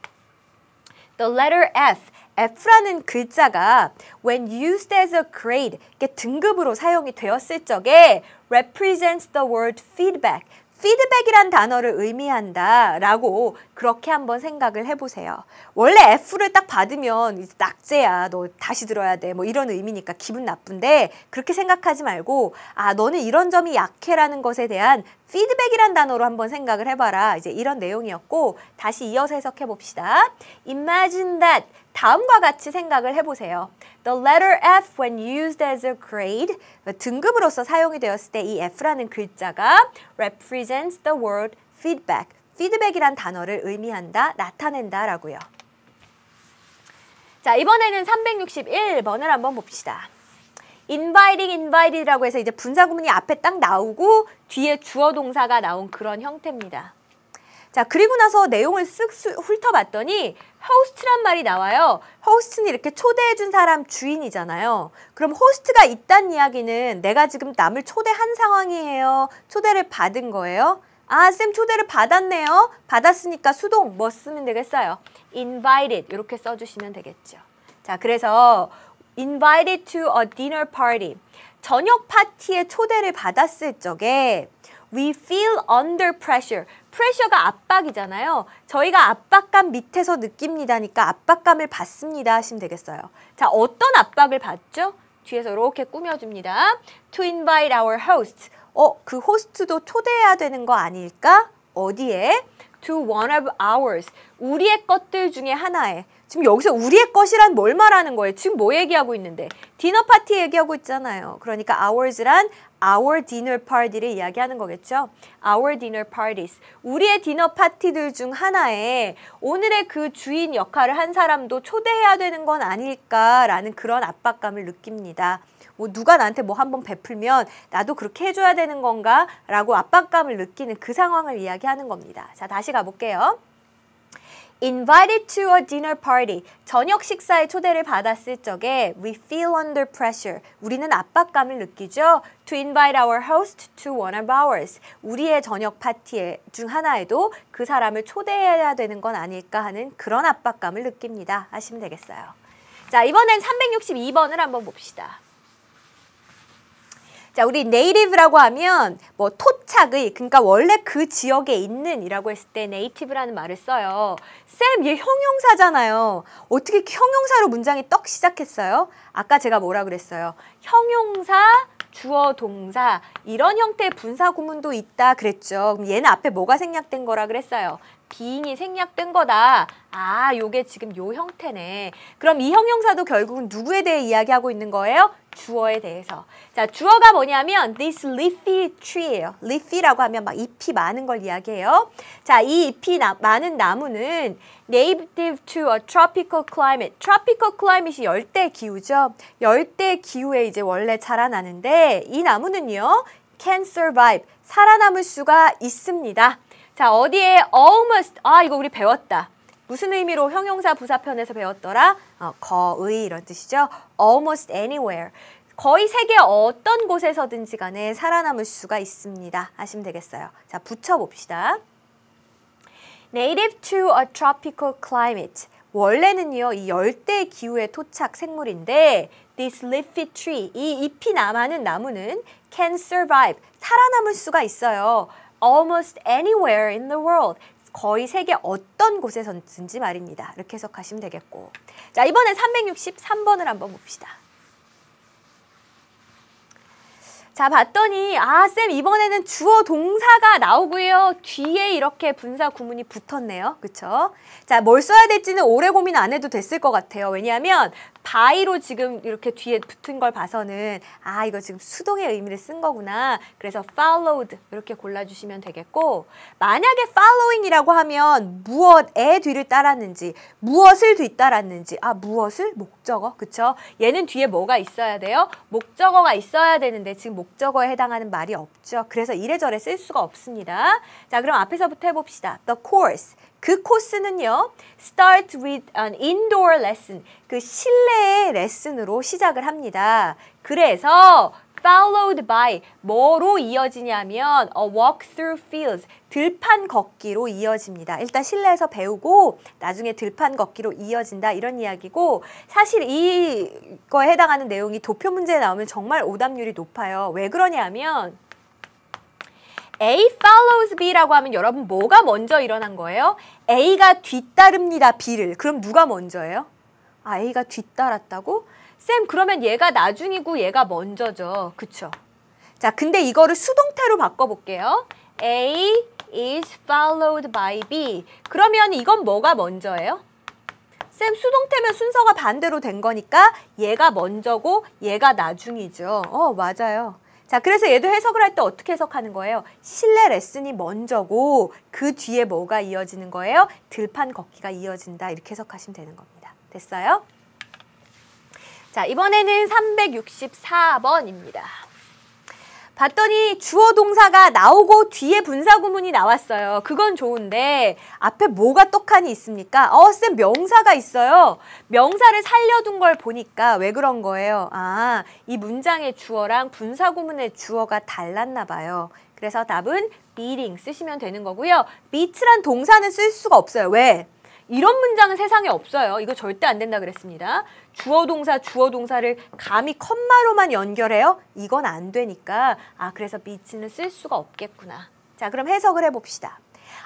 The letter F, F라는 글자가 when used as a grade, 이게 등급으로 사용이 되었을 적에 represents the word feedback, 피드백이란 단어를 의미한다 라고 그렇게 한번 생각을 해보세요. 원래 F를 딱 받으면 낙제야, 너 다시 들어야 돼, 뭐 이런 의미니까 기분 나쁜데 그렇게 생각하지 말고 아, 너는 이런 점이 약해라는 것에 대한 피드백이란 단어로 한번 생각을 해봐라. 이제 이런 내용이었고 다시 이어서 해석해 봅시다. Imagine that. 다음과 같이 생각을 해보세요. The letter F when used as a grade, 등급으로서 사용이 되었을 때 이 F라는 글자가 represents the word feedback, 피드백이란 단어를 의미한다, 나타낸다 라고요. 자, 이번에는 361번을 한번 봅시다. invited라고 해서 이제 분사구문이 앞에 딱 나오고 뒤에 주어 동사가 나온 그런 형태입니다. 자, 그리고 나서 내용을 쓱 훑어봤더니 host란 말이 나와요. host는 이렇게 초대해준 사람 주인이잖아요. 그럼 host가 있다는 이야기는 내가 지금 남을 초대한 상황이에요? 초대를 받은 거예요? 아, 쌤 초대를 받았네요. 받았으니까 수동 뭐 쓰면 되겠어요? invited 이렇게 써주시면 되겠죠. 자, 그래서 invited to a dinner party. 저녁 파티에 초대를 받았을 적에 We feel under pressure. pressure가 압박이잖아요. 저희가 압박감 밑에서 느낍니다니까 압박감을 받습니다 하시면 되겠어요. 자, 어떤 압박을 받죠? 뒤에서 이렇게 꾸며줍니다. To invite our host. 그 호스트도 초대해야 되는 거 아닐까? 어디에? To one of ours. 우리의 것들 중에 하나에. 지금 여기서 우리의 것이란 뭘 말하는 거예요? 지금 뭐 얘기하고 있는데? 디너 파티 얘기하고 있잖아요. 그러니까 ours란 our dinner party를 이야기하는 거겠죠? Our dinner parties. 우리의 디너 파티들 중 하나에 오늘의 그 주인 역할을 한 사람도 초대해야 되는 건 아닐까라는 그런 압박감을 느낍니다. 뭐 누가 나한테 뭐 한번 베풀면 나도 그렇게 해줘야 되는 건가? 라고 압박감을 느끼는 그 상황을 이야기하는 겁니다. 자, 다시 가볼게요. Invited to a dinner party. 저녁 식사에 초대를 받았을 적에 we feel under pressure. 우리는 압박감을 느끼죠. To invite our host to one of ours. 우리의 저녁 파티 중 하나에도 그 사람을 초대해야 되는 건 아닐까 하는 그런 압박감을 느낍니다. 하시면 되겠어요. 자, 이번엔 362번을 한번 봅시다. 자, 우리 native라고 하면 뭐 토착의, 그러니까 원래 그 지역에 있는 이라고 했을 때 native라는 말을 써요. 쌤, 얘 형용사잖아요. 어떻게 형용사로 문장이 떡 시작했어요? 아까 제가 뭐라 그랬어요? 형용사, 주어, 동사 이런 형태의 분사 구문도 있다 그랬죠. 그럼 얘는 앞에 뭐가 생략된 거라 그랬어요? being이 생략된 거다. 아, 요게 지금 요 형태네. 그럼 이 형용사도 결국은 누구에 대해 이야기하고 있는 거예요? 주어에 대해서. 자, 주어가 뭐냐면 this leafy tree예요. leafy라고 하면 막 잎이 많은 걸 이야기해요. 자, 이 잎이 많은 나무는 native to a tropical climate. tropical climate이 열대 기후죠. 열대 기후에 이제 원래 자라나는데 이 나무는요, can survive. 살아남을 수가 있습니다. 자, 어디에 almost, 이거 우리 배웠다. 무슨 의미로 형용사 부사편에서 배웠더라? 거의 이런 뜻이죠. almost anywhere. 거의 세계 어떤 곳에서든지 간에 살아남을 수가 있습니다. 하시면 되겠어요. 자, 붙여봅시다. Native to a tropical climate. 원래는요, 이 열대 기후의 토착 생물인데 this leafy tree, 이 잎이 많은 나무는 can survive. 살아남을 수가 있어요. almost anywhere in the world. 거의 세계 어떤 곳에서든지 말입니다. 이렇게 해석하시면 되겠고. 자, 이번엔 363번을 한번 봅시다. 자, 봤더니 쌤 이번에는 주어 동사가 나오고요. 뒤에 이렇게 분사 구문이 붙었네요. 그쵸? 자, 뭘 써야 될지는 오래 고민 안 해도 됐을 것 같아요. 왜냐하면 by로 지금 이렇게 뒤에 붙은 걸 봐서는 이거 지금 수동의 의미를 쓴 거구나. 그래서 followed 이렇게 골라주시면 되겠고, 만약에 following이라고 하면 무엇의 뒤를 따랐는지, 무엇을 뒤따랐는지, 무엇을? 목적어, 그쵸? 얘는 뒤에 뭐가 있어야 돼요? 목적어가 있어야 되는데 지금 목적어에 해당하는 말이 없죠. 그래서 이래저래 쓸 수가 없습니다. 자, 그럼 앞에서부터 해봅시다. The course. 그 코스는요, start with an indoor lesson. 그 실내의 레슨으로 시작을 합니다. 그래서 followed by 뭐로 이어지냐면 a walk through fields. 들판 걷기로 이어집니다. 일단 실내에서 배우고 나중에 들판 걷기로 이어진다 이런 이야기고, 사실 이거에 해당하는 내용이 도표 문제에 나오면 정말 오답률이 높아요. 왜 그러냐면 A follows B라고 하면 여러분 뭐가 먼저 일어난 거예요? A가 뒤따릅니다, B를. 그럼 누가 먼저예요? A가 뒤따랐다고? 쌤, 그러면 얘가 나중이고 얘가 먼저죠. 그쵸? 자, 근데 이거를 수동태로 바꿔볼게요. A is followed by B. 그러면 이건 뭐가 먼저예요? 쌤, 수동태면 순서가 반대로 된 거니까 얘가 먼저고 얘가 나중이죠. 맞아요. 자, 그래서 얘도 해석을 할 때 어떻게 해석하는 거예요? 실내 레슨이 먼저고 그 뒤에 뭐가 이어지는 거예요? 들판 걷기가 이어진다. 이렇게 해석하시면 되는 겁니다. 됐어요? 자, 이번에는 364번입니다. 봤더니 주어 동사가 나오고 뒤에 분사 구문이 나왔어요. 그건 좋은데 앞에 뭐가 떡하니 있습니까? 쌤, 명사가 있어요. 명사를 살려둔 걸 보니까 왜 그런 거예요? 이 문장의 주어랑 분사 구문의 주어가 달랐나 봐요. 그래서 답은 meeting 쓰시면 되는 거고요. meet란 동사는 쓸 수가 없어요. 왜? 이런 문장은 세상에 없어요. 이거 절대 안 된다 그랬습니다. 주어 동사를 감히 컴마로만 연결해요? 이건 안 되니까 그래서 beats는 쓸 수가 없겠구나. 자, 그럼 해석을 해봅시다.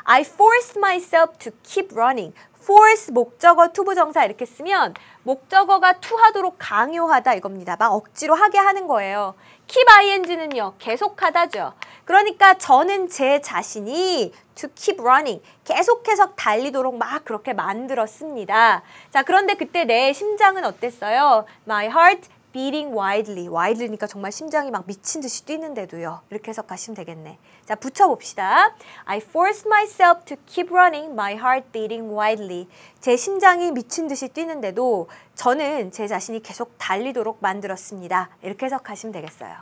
I forced myself to keep running. force 목적어 투부정사 이렇게 쓰면 목적어가 to 하도록 강요하다 이겁니다. 막 억지로 하게 하는 거예요. keep ing는요. 계속하다죠. 그러니까 저는 제 자신이 to keep running 계속해서 달리도록 막 그렇게 만들었습니다. 자, 그런데 그때 내 심장은 어땠어요? My heart beating wildly. wildly니까 정말 심장이 막 미친 듯이 뛰는데도요. 이렇게 해석하시면 되겠네. 자, 붙여봅시다. I forced myself to keep running, my heart beating wildly. 제 심장이 미친 듯이 뛰는데도 저는 제 자신이 계속 달리도록 만들었습니다. 이렇게 해석하시면 되겠어요.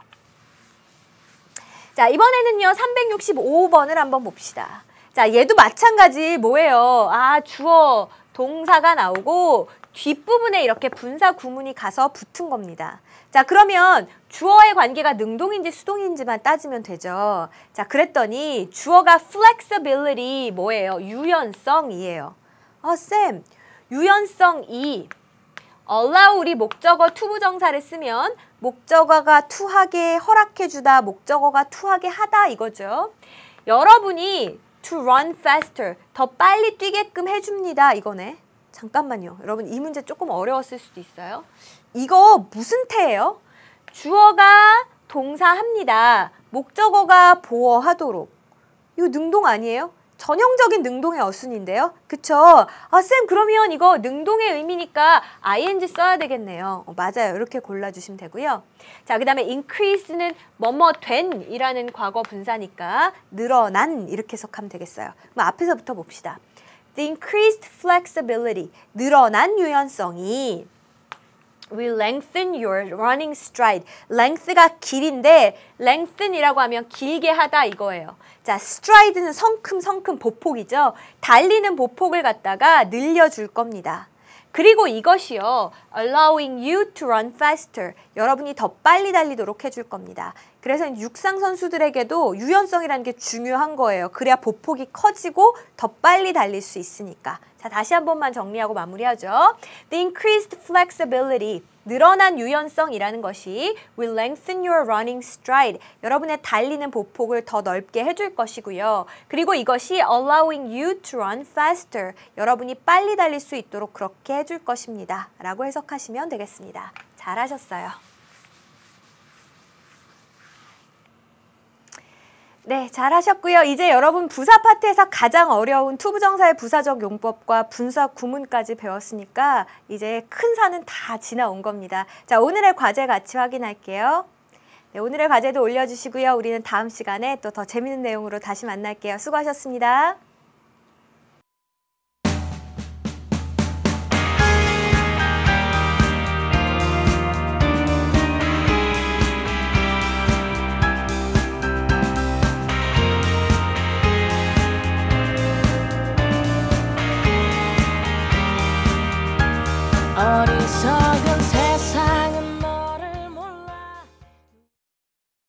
자, 이번에는요. 365번을 한번 봅시다. 자, 얘도 마찬가지 뭐예요? 주어, 동사가 나오고 뒷부분에 이렇게 분사 구문이 가서 붙은 겁니다. 자, 그러면 주어의 관계가 능동인지 수동인지만 따지면 되죠. 자, 그랬더니 주어가 flexibility 뭐예요? 유연성이에요. 쌤, 유연성이 allow 우리 목적어 투부정사를 쓰면 목적어가 투하게 허락해주다, 목적어가 투하게 하다 이거죠. 여러분이 to run faster, 더 빨리 뛰게끔 해줍니다 이거네. 잠깐만요. 여러분 이 문제 조금 어려웠을 수도 있어요. 이거 무슨 태예요? 주어가 동사합니다. 목적어가 보어하도록. 이거 능동 아니에요? 전형적인 능동의 어순인데요. 그쵸? 쌤 그러면 이거 능동의 의미니까 ing 써야 되겠네요. 맞아요. 이렇게 골라주시면 되고요. 자, 그 다음에 increase는 뭐뭐 된 이라는 과거 분사니까 늘어난 이렇게 해석하면 되겠어요. 그럼 앞에서부터 봅시다. The increased flexibility, 늘어난 유연성이 will lengthen your running stride. length가 길인데 lengthen이라고 하면 길게 하다 이거예요. 자, stride는 성큼 보폭이죠. 달리는 보폭을 갖다가 늘려줄 겁니다. 그리고 이것이요. allowing you to run faster. 여러분이 더 빨리 달리도록 해줄 겁니다. 그래서 육상 선수들에게도 유연성이라는 게 중요한 거예요. 그래야 보폭이 커지고 더 빨리 달릴 수 있으니까. 자, 다시 한 번만 정리하고 마무리하죠. The increased flexibility, 늘어난 유연성이라는 것이 will lengthen your running stride. 여러분의 달리는 보폭을 더 넓게 해줄 것이고요. 그리고 이것이 allowing you to run faster. 여러분이 빨리 달릴 수 있도록 그렇게 해줄 것입니다. 라고 해석하시면 되겠습니다. 잘하셨어요. 네, 잘하셨고요. 이제 여러분 부사 파트에서 가장 어려운 투부정사의 부사적 용법과 분사 구문까지 배웠으니까 이제 큰 산은 다 지나온 겁니다. 자, 오늘의 과제 같이 확인할게요. 네, 오늘의 과제도 올려주시고요. 우리는 다음 시간에 또 더 재밌는 내용으로 다시 만날게요. 수고하셨습니다.